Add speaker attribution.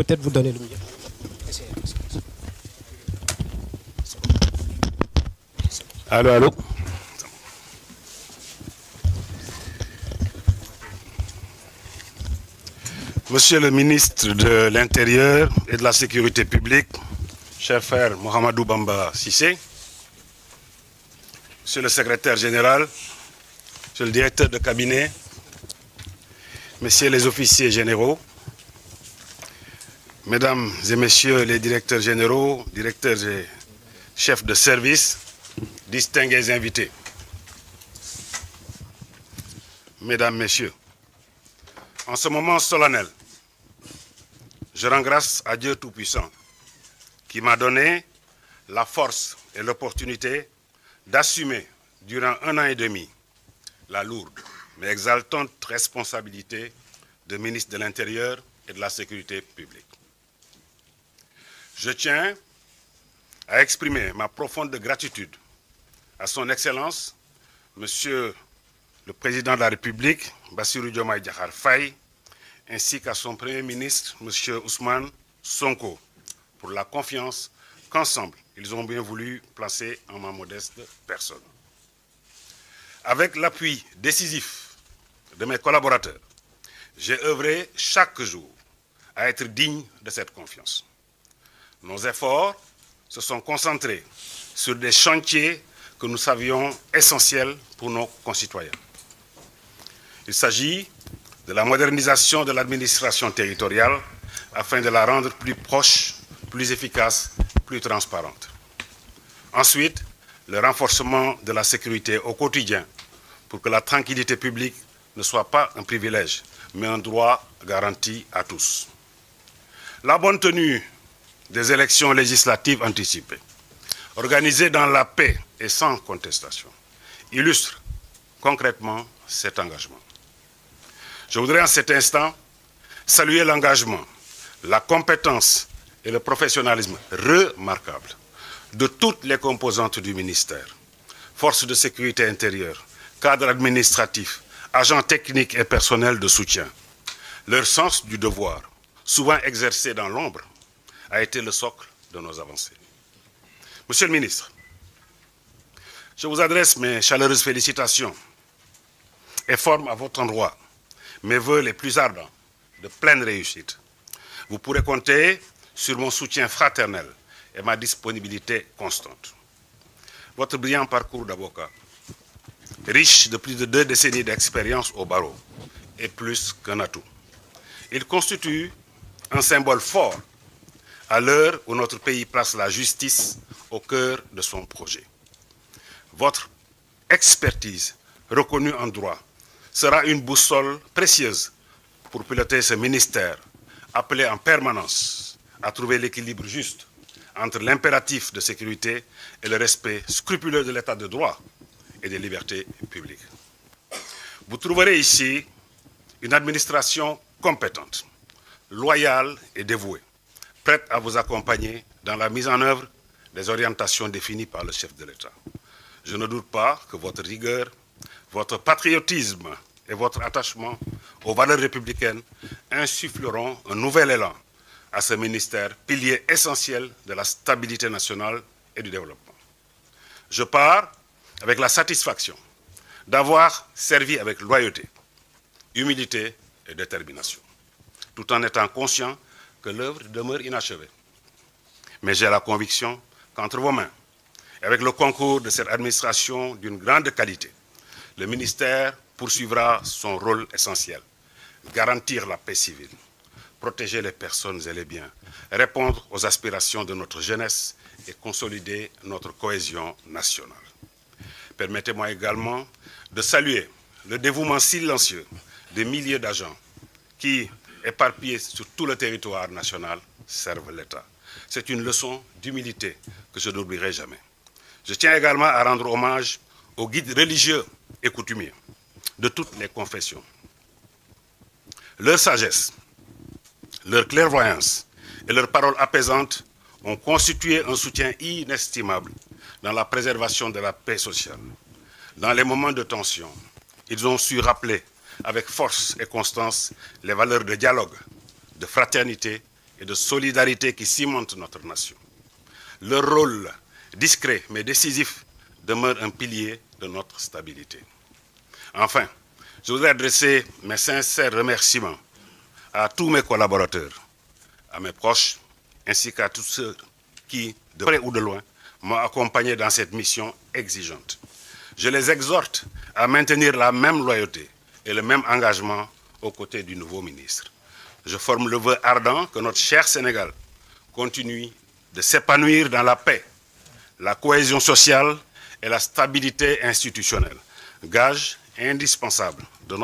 Speaker 1: peut-être vous donner le micro.
Speaker 2: Allô, allô. Monsieur le ministre de l'Intérieur et de la Sécurité publique, cher frère Mohamedou Bamba Cissé, monsieur le secrétaire général, monsieur le directeur de cabinet, messieurs les officiers généraux, mesdames et messieurs les directeurs généraux, directeurs et chefs de service, distingués invités, mesdames, messieurs, en ce moment solennel, je rends grâce à Dieu Tout-Puissant qui m'a donné la force et l'opportunité d'assumer durant 1 an et demi la lourde mais exaltante responsabilité de ministre de l'Intérieur et de la Sécurité publique. Je tiens à exprimer ma profonde gratitude à son Excellence, Monsieur le Président de la République, Bassirou Diomaye Diakhar Faye, ainsi qu'à son Premier ministre, M. Ousmane Sonko, pour la confiance qu'ensemble, ils ont bien voulu placer en ma modeste personne. Avec l'appui décisif de mes collaborateurs, j'ai œuvré chaque jour à être digne de cette confiance. Nos efforts se sont concentrés sur des chantiers que nous savions essentiels pour nos concitoyens. Il s'agit de la modernisation de l'administration territoriale afin de la rendre plus proche, plus efficace, plus transparente. Ensuite, le renforcement de la sécurité au quotidien pour que la tranquillité publique ne soit pas un privilège, mais un droit garanti à tous. La bonne tenue des élections législatives anticipées, organisées dans la paix et sans contestation, illustre concrètement cet engagement. Je voudrais en cet instant saluer l'engagement, la compétence et le professionnalisme remarquables de toutes les composantes du ministère, forces de sécurité intérieure, cadres administratifs, agents techniques et personnels de soutien. Leur sens du devoir, souvent exercé dans l'ombre, a été le socle de nos avancées. Monsieur le ministre, je vous adresse mes chaleureuses félicitations et forme à votre endroit mes vœux les plus ardents de pleine réussite. Vous pourrez compter sur mon soutien fraternel et ma disponibilité constante. Votre brillant parcours d'avocat, riche de plus de 2 décennies d'expérience au barreau, est plus qu'un atout. Il constitue un symbole fort à l'heure où notre pays place la justice au cœur de son projet. Votre expertise reconnue en droit sera une boussole précieuse pour piloter ce ministère appelé en permanence à trouver l'équilibre juste entre l'impératif de sécurité et le respect scrupuleux de l'état de droit et des libertés publiques. Vous trouverez ici une administration compétente, loyale et dévouée, prête à vous accompagner dans la mise en œuvre des orientations définies par le chef de l'État. Je ne doute pas que votre rigueur, votre patriotisme et votre attachement aux valeurs républicaines insuffleront un nouvel élan à ce ministère, pilier essentiel de la stabilité nationale et du développement. Je pars avec la satisfaction d'avoir servi avec loyauté, humilité et détermination, tout en étant conscient que l'œuvre demeure inachevée. Mais j'ai la conviction qu'entre vos mains, et avec le concours de cette administration d'une grande qualité, le ministère poursuivra son rôle essentiel, garantir la paix civile, protéger les personnes et les biens, répondre aux aspirations de notre jeunesse et consolider notre cohésion nationale. Permettez-moi également de saluer le dévouement silencieux des milliers d'agents qui, éparpillés sur tout le territoire national, servent l'État. C'est une leçon d'humilité que je n'oublierai jamais. Je tiens également à rendre hommage aux guides religieux et coutumiers de toutes les confessions. Leur sagesse, leur clairvoyance et leurs paroles apaisantes ont constitué un soutien inestimable dans la préservation de la paix sociale. Dans les moments de tension, ils ont su rappeler avec force et constance les valeurs de dialogue, de fraternité et de solidarité qui cimentent notre nation. Leur rôle, discret mais décisif, demeure un pilier de notre stabilité. Enfin, je voudrais adresser mes sincères remerciements à tous mes collaborateurs, à mes proches, ainsi qu'à tous ceux qui, de près ou de loin, m'ont accompagné dans cette mission exigeante. Je les exhorte à maintenir la même loyauté et le même engagement aux côtés du nouveau ministre. Je forme le vœu ardent que notre cher Sénégal continue de s'épanouir dans la paix, la cohésion sociale et la stabilité institutionnelle, gage indispensable de notre